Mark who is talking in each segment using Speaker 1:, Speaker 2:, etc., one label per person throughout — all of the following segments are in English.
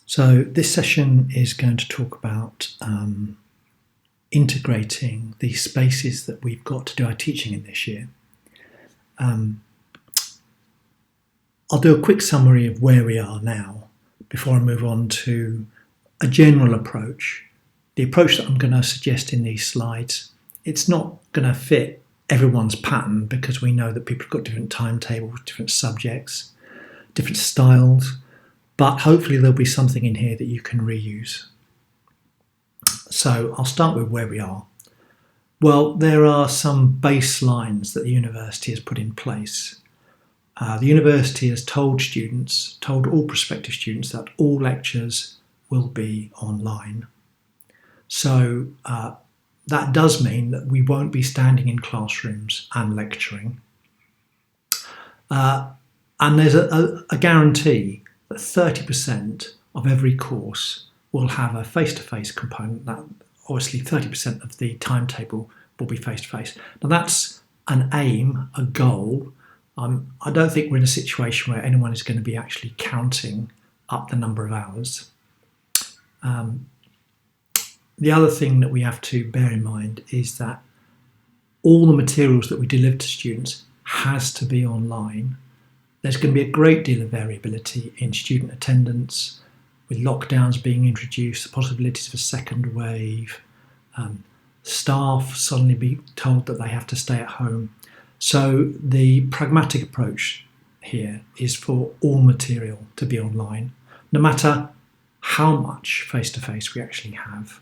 Speaker 1: So this session is going to talk about integrating the spaces that we've got to do our teaching in this year. I'll do a quick summary of where we are now before I move on to a general approach. The approach that I'm going to suggest in these slides, it's not going to fit everyone's pattern because we know that people have got different timetables, different subjects, different styles, but hopefully there'll be something in here that you can reuse. So I'll start with where we are. Well, there are some baselines that the university has put in place. The university has told all prospective students, that all lectures will be online. So that does mean that we won't be standing in classrooms and lecturing. And there's a guarantee that 30% of every course will have a face-to-face component. That obviously 30% of the timetable will be face-to-face. Now that's an aim, a goal. I don't think we're in a situation where anyone is going to be actually counting up the number of hours. The other thing that we have to bear in mind is that all the materials that we deliver to students has to be online. There's going to be a great deal of variability in student attendance, with lockdowns being introduced, the possibilities of a second wave, staff suddenly be told that they have to stay at home. So the pragmatic approach here is for all material to be online, no matter how much face-to-face we actually have.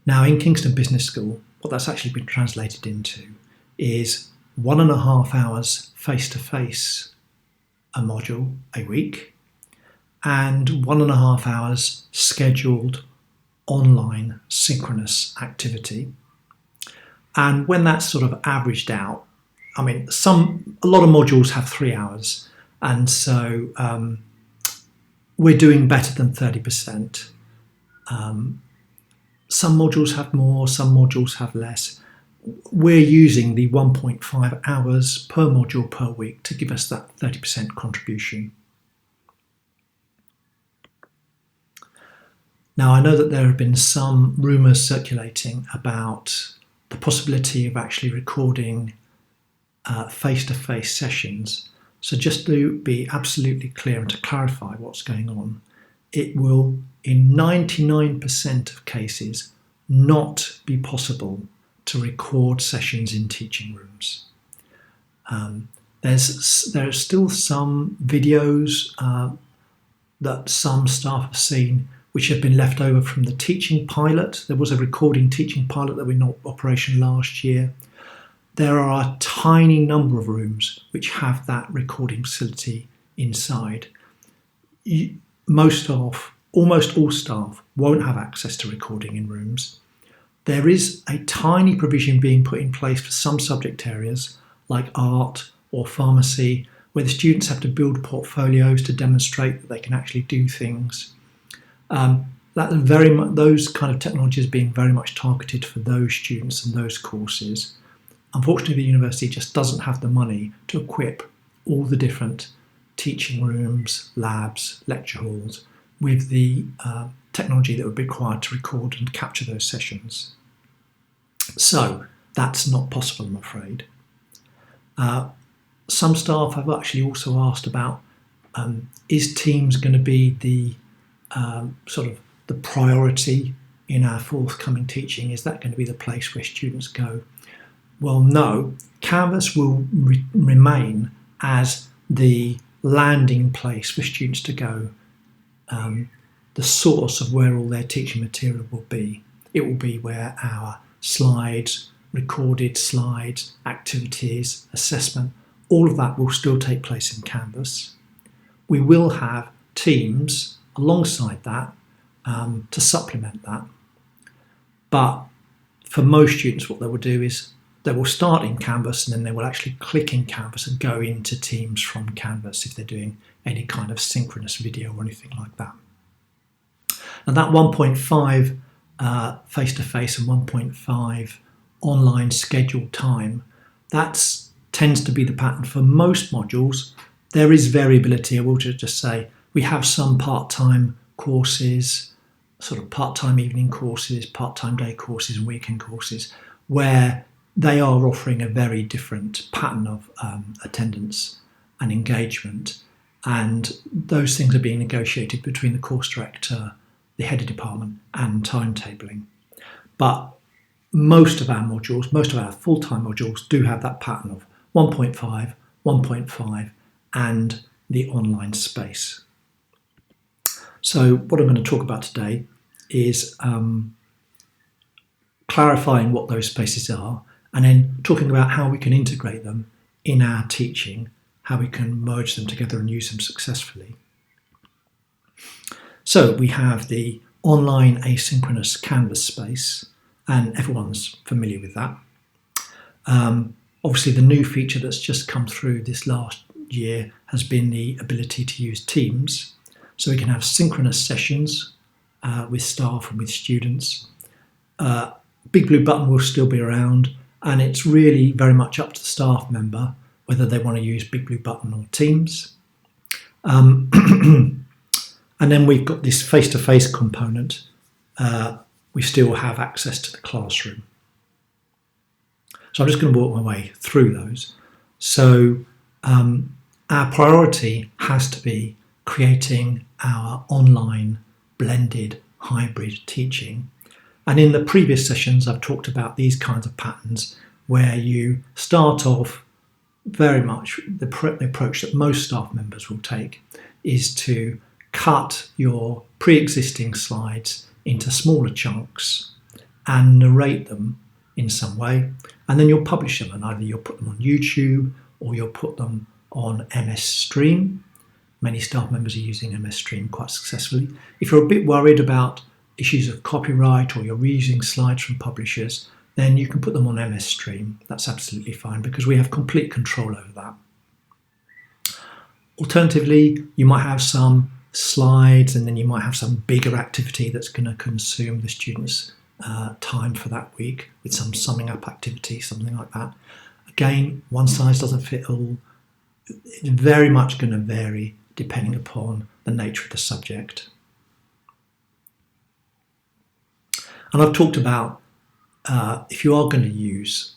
Speaker 1: Now in Kingston Business School, what that's actually been translated into is 1.5 hours face-to-face a module a week and 1.5 hours scheduled online synchronous activity. And when that's sort of averaged out, I mean, a lot of modules have 3 hours, and so we're doing better than 30%. Some modules have more, some modules have less. We're using the 1.5 hours per module per week to give us that 30% contribution. Now, I know that there have been some rumours circulating about the possibility of actually recording face-to-face sessions. So just to be absolutely clear and to clarify what's going on, it will, in 99% of cases, not be possible to record sessions in teaching rooms. There are still some videos that some staff have seen which have been left over from the teaching pilot. There was a recording teaching pilot that was in operation last year. There are a tiny number of rooms which have that recording facility inside. Almost all staff won't have access to recording in rooms. There is a tiny provision being put in place for some subject areas like art or pharmacy, where the students have to build portfolios to demonstrate that they can actually do things. Those kind of technologies being very much targeted for those students and those courses. Unfortunately, the university just doesn't have the money to equip all the different teaching rooms, labs, lecture halls with the technology that would be required to record and capture those sessions. So that's not possible, I'm afraid. Some staff have actually also asked about, is Teams going to be the sort of the priority in our forthcoming teaching? Is that going to be the place where students go? Well, no. Canvas will remain as the landing place for students to go, the source of where all their teaching material will be. It will be where our slides, recorded slides, activities, assessment, all of that will still take place in Canvas. We will have Teams alongside that to supplement that. But for most students, what they will do is they will start in Canvas and then they will actually click in Canvas and go into Teams from Canvas if they're doing any kind of synchronous video or anything like that. And that 1.5 face-to-face and 1.5 online scheduled time, that tends to be the pattern for most modules There is variability. I will just say we have some part-time courses, sort of part-time evening courses, part-time day courses and weekend courses, where they are offering a very different pattern of attendance and engagement. And those things are being negotiated between the course director, the head of department and timetabling. But most of our modules, most of our full-time modules do have that pattern of 1.5, 1.5 and the online space. So what I'm going to talk about today is clarifying what those spaces are and then talking about how we can integrate them in our teaching, how we can merge them together and use them successfully. So we have the online asynchronous Canvas space, and everyone's familiar with that. Obviously, the new feature that's just come through this last year has been the ability to use Teams. So we can have synchronous sessions with staff and with students. Big Blue Button will still be around, and it's really very much up to the staff member whether they want to use Big Blue Button or Teams. And then we've got this face-to-face component. We still have access to the classroom. So I'm just going to walk my way through those. So our priority has to be creating our online blended hybrid teaching. And in the previous sessions, I've talked about these kinds of patterns where you start off very much the approach that most staff members will take is to cut your pre-existing slides into smaller chunks and narrate them in some way, and then you'll publish them, and either you'll put them on YouTube or you'll put them on MS Stream. Many staff members are using MS Stream quite successfully. If you're a bit worried about issues of copyright or you're reusing slides from publishers, then you can put them on MS Stream. That's absolutely fine because we have complete control over that. Alternatively, you might have some slides and then you might have some bigger activity that's going to consume the students' time for that week with some summing up activity, something like that. Again, one size doesn't fit all. It's very much going to vary depending upon the nature of the subject. And I've talked about if you are going to use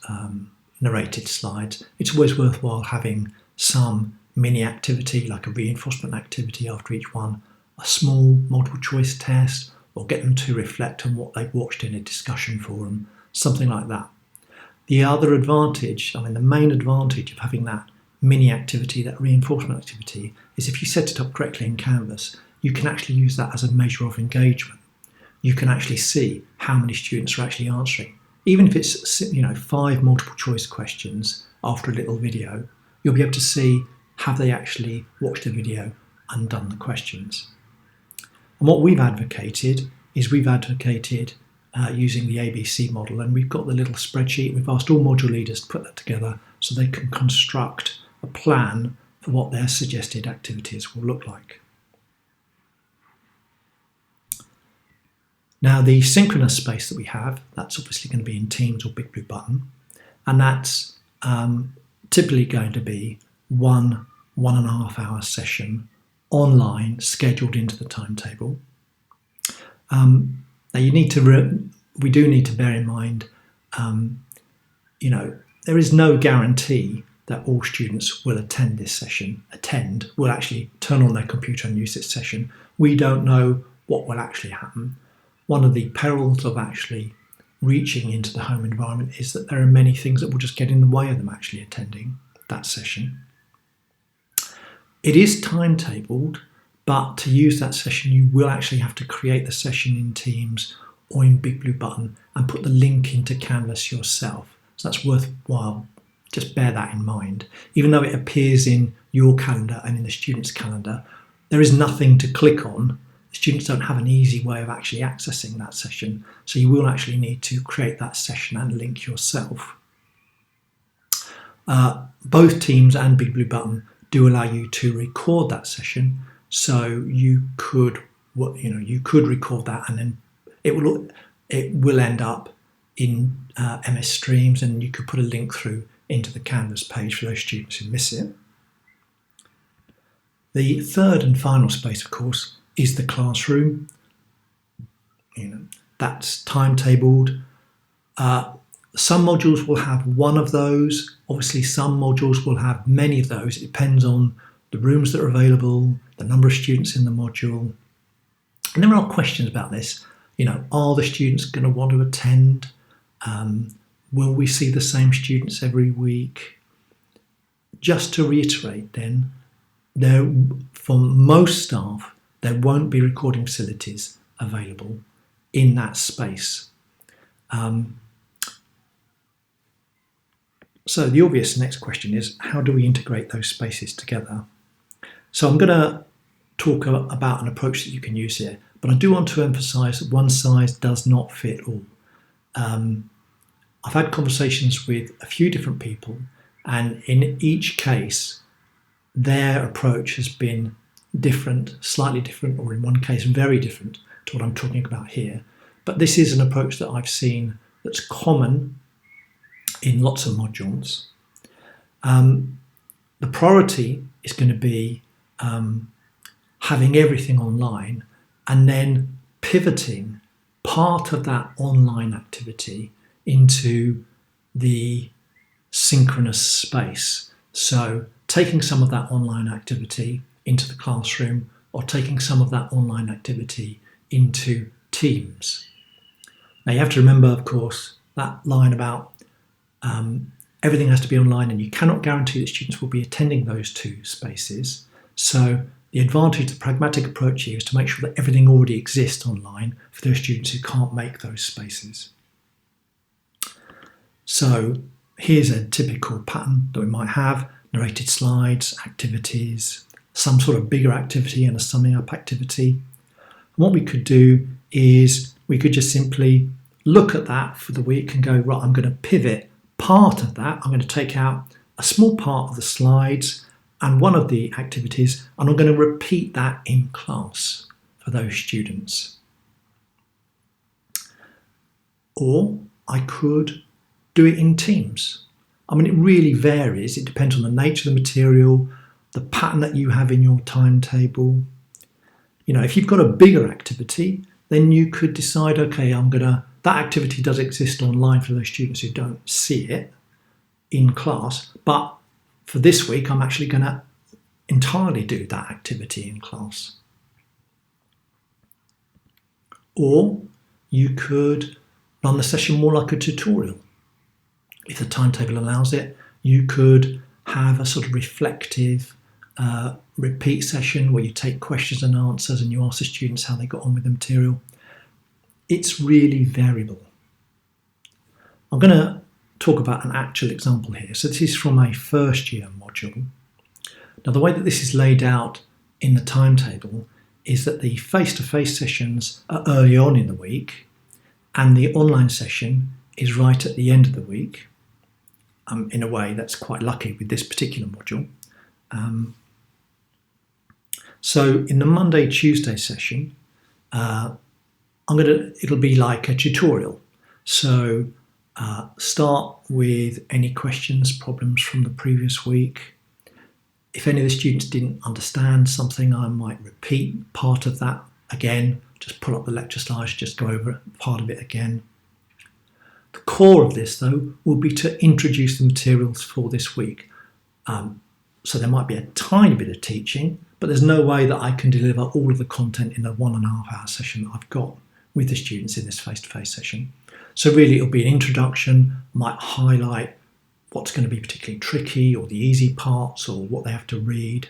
Speaker 1: narrated slides, it's always worthwhile having some mini activity like a reinforcement activity after each one, a small multiple choice test, or get them to reflect on what they've watched in a discussion forum, something like that. The other advantage, the main advantage of having that mini activity, that reinforcement activity, is if you set it up correctly in Canvas, you can actually use that as a measure of engagement. You can actually see how many students are actually answering. Even if it's 5 multiple choice questions after a little video, you'll be able to see have they actually watched the video and done the questions. And what we've advocated is using the ABC model, and we've got the little spreadsheet. We've asked all module leaders to put that together so they can construct a plan for what their suggested activities will look like. Now, the synchronous space that we have, that's obviously going to be in Teams or Big Blue Button, and that's typically going to be 1.5 hour session online scheduled into the timetable. Now we do need to bear in mind, there is no guarantee that all students will attend this session, will actually turn on their computer and use this session. We don't know what will actually happen. One of the perils of actually reaching into the home environment is that there are many things that will just get in the way of them actually attending that session. It is timetabled, but to use that session, you will actually have to create the session in Teams or in Big Blue Button and put the link into Canvas yourself. So that's worthwhile. Just bear that in mind. Even though it appears in your calendar and in the student's calendar, there is nothing to click on. Students don't have an easy way of actually accessing that session. So you will actually need to create that session and link yourself. Both Teams and Big Blue Button do allow you to record that session. So you could record that, and then it will end up in MS Streams, and you could put a link through into the Canvas page for those students who miss it. The third and final space, of course, is the classroom. That's timetabled. Some modules will have one of those. Obviously, some modules will have many of those. It depends on the rooms that are available, the number of students in the module. And there are questions about this. Are the students going to want to attend? Will we see the same students every week? Just to reiterate then, for most staff, there won't be recording facilities available in that space. So the obvious next question is, how do we integrate those spaces together? So I'm going to talk about an approach that you can use here, but I do want to emphasise that one size does not fit all. I've had conversations with a few different people, and in each case, their approach has been different, slightly different, or in one case, very different to what I'm talking about here. But this is an approach that I've seen that's common in lots of modules. The priority is going to be having everything online and then pivoting part of that online activity into the synchronous space. So taking some of that online activity into the classroom, or taking some of that online activity into Teams. Now you have to remember, of course, that line about everything has to be online, and you cannot guarantee that students will be attending those two spaces. So the advantage, the pragmatic approach here is to make sure that everything already exists online for those students who can't make those spaces. So here's a typical pattern that we might have: narrated slides, activities, some sort of bigger activity and a summing up activity. And what we could do is we could just simply look at that for the week and go, right, I'm going to pivot part of that. I'm going to take out a small part of the slides and one of the activities, and I'm going to repeat that in class for those students. Or I could do it in Teams. I mean, it really varies. It depends on the nature of the material, the pattern that you have in your timetable. If you've got a bigger activity, then you could decide, okay, that activity does exist online for those students who don't see it in class, but for this week, I'm actually going to entirely do that activity in class. Or you could run the session more like a tutorial. If the timetable allows it, you could have a sort of reflective repeat session where you take questions and answers and you ask the students how they got on with the material. It's really variable. I'm going to talk about an actual example here. So this is from a first year module. Now the way that this is laid out in the timetable is that the face-to-face sessions are early on in the week and the online session is right at the end of the week. In a way, that's quite lucky with this particular module. So in the Monday-Tuesday session, it'll be like a tutorial. So start with any questions, problems from the previous week. If any of the students didn't understand something, I might repeat part of that again, just pull up the lecture slides, just go over part of it again. The core of this, though, will be to introduce the materials for this week. So there might be a tiny bit of teaching, but there's no way that I can deliver all of the content in the 1.5 hour session that I've got with the students in this face-to-face session. So really it'll be an introduction, might highlight what's going to be particularly tricky or the easy parts or what they have to read.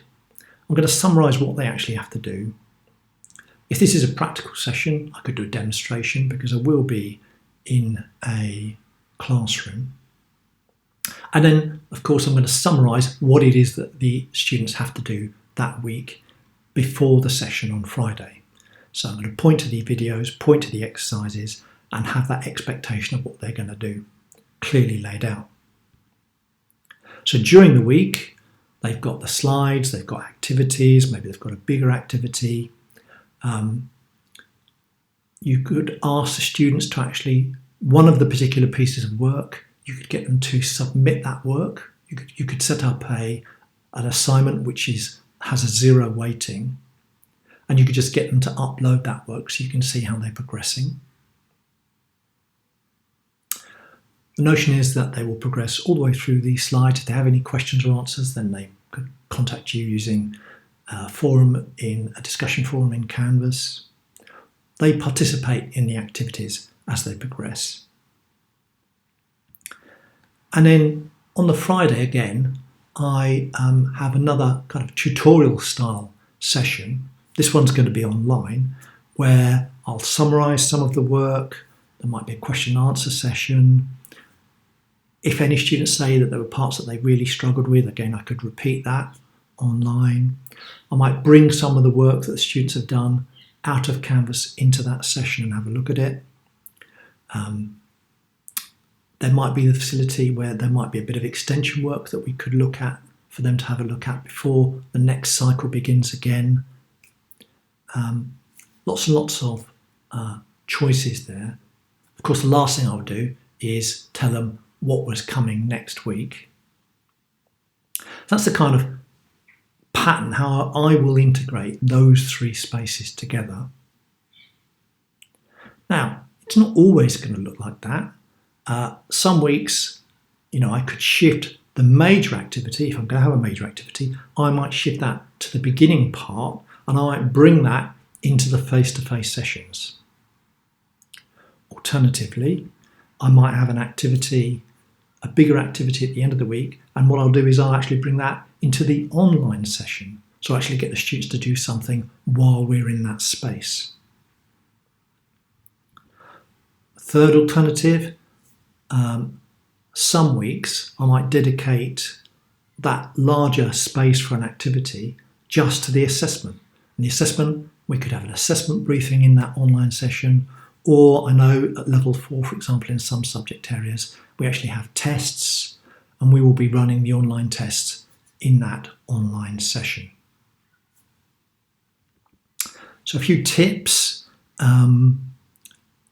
Speaker 1: I'm going to summarise what they actually have to do. If this is a practical session, I could do a demonstration because I will be in a classroom. And then, of course, I'm going to summarise what it is that the students have to do that week before the session on Friday. So I'm going to point to the videos, point to the exercises, and have that expectation of what they're going to do clearly laid out. So during the week, they've got the slides, they've got activities, maybe they've got a bigger activity. You could ask the students to actually, one of the particular pieces of work, you could get them to submit that work. You could set up an assignment which is has a 0 weighting, and you could just get them to upload that work so you can see how they're progressing. The notion is that they will progress all the way through these slides. If they have any questions or answers, then they could contact you using a discussion forum in Canvas. They participate in the activities as they progress. And then on the Friday again, I have another kind of tutorial style session. This one's going to be online, where I'll summarise some of the work. There might be a question and answer session. If any students say that there were parts that they really struggled with, again, I could repeat that online. I might bring some of the work that the students have done out of Canvas into that session and have a look at it. There might be the facility where there might be a bit of extension work that we could look at for them to have a look at before the next cycle begins again. Lots and lots of choices there. Of course, the last thing I'll do is tell them what was coming next week. That's the kind of pattern, how I will integrate those 3 spaces together. Now, it's not always going to look like that. Some weeks, I could shift the major activity. If I'm going to have a major activity, I might shift that to the beginning part, and I might bring that into the face-to-face sessions. Alternatively, I might have an activity, a bigger activity at the end of the week, and what I'll do is I'll actually bring that into the online session. So I actually get the students to do something while we're in that space. Third alternative, some weeks I might dedicate that larger space for an activity just to the assessment. And the assessment, we could have an assessment briefing in that online session, or I know at level 4, for example, in some subject areas, we actually have tests, and we will be running the online tests in that online session. So a few tips.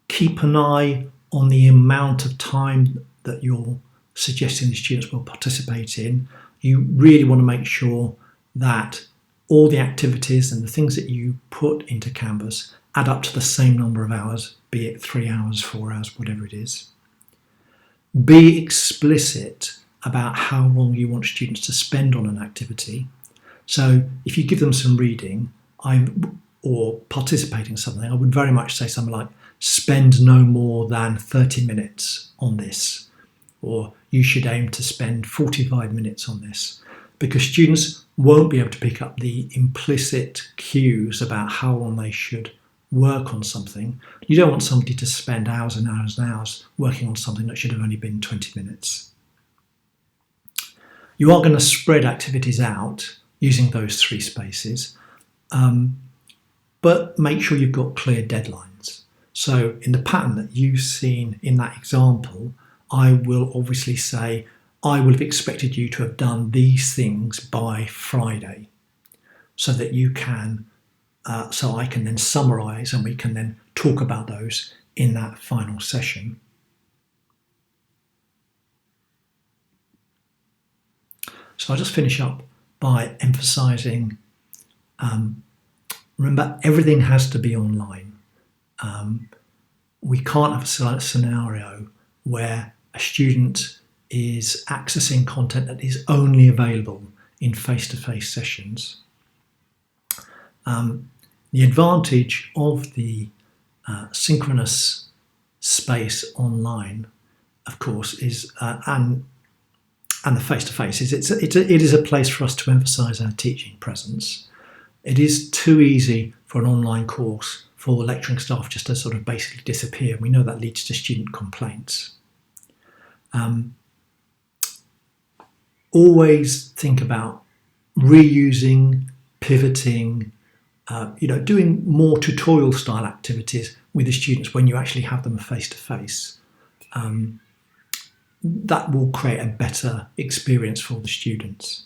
Speaker 1: Keep an eye on the amount of time that you're suggesting the students will participate in. You really want to make sure that all the activities and the things that you put into Canvas add up to the same number of hours, be it 3 hours, 4 hours, whatever it is. Be explicit about how long you want students to spend on an activity. So if you give them some reading or participate in something, I would very much say something like, spend no more than 30 minutes on this, or you should aim to spend 45 minutes on this, because students won't be able to pick up the implicit cues about how long they should work on something. You don't want somebody to spend hours and hours and hours working on something that should have only been 20 minutes. You are going to spread activities out using those 3 spaces, but make sure you've got clear deadlines. So in the pattern that you've seen in that example, I will obviously say, I would have expected you to have done these things by Friday, so that you can, so I can then summarise and we can then talk about those in that final session. So I'll just finish up by emphasising, remember, everything has to be online. We can't have a scenario where a student is accessing content that is only available in face-to-face sessions. The advantage of the synchronous space online, of course, is and the face-to-face is it is a place for us to emphasise our teaching presence. It is too easy for an online course for lecturing staff just to sort of basically disappear. We know that leads to student complaints. Always think about reusing, pivoting, doing more tutorial style activities with the students when you actually have them face to face. That will create a better experience for the students.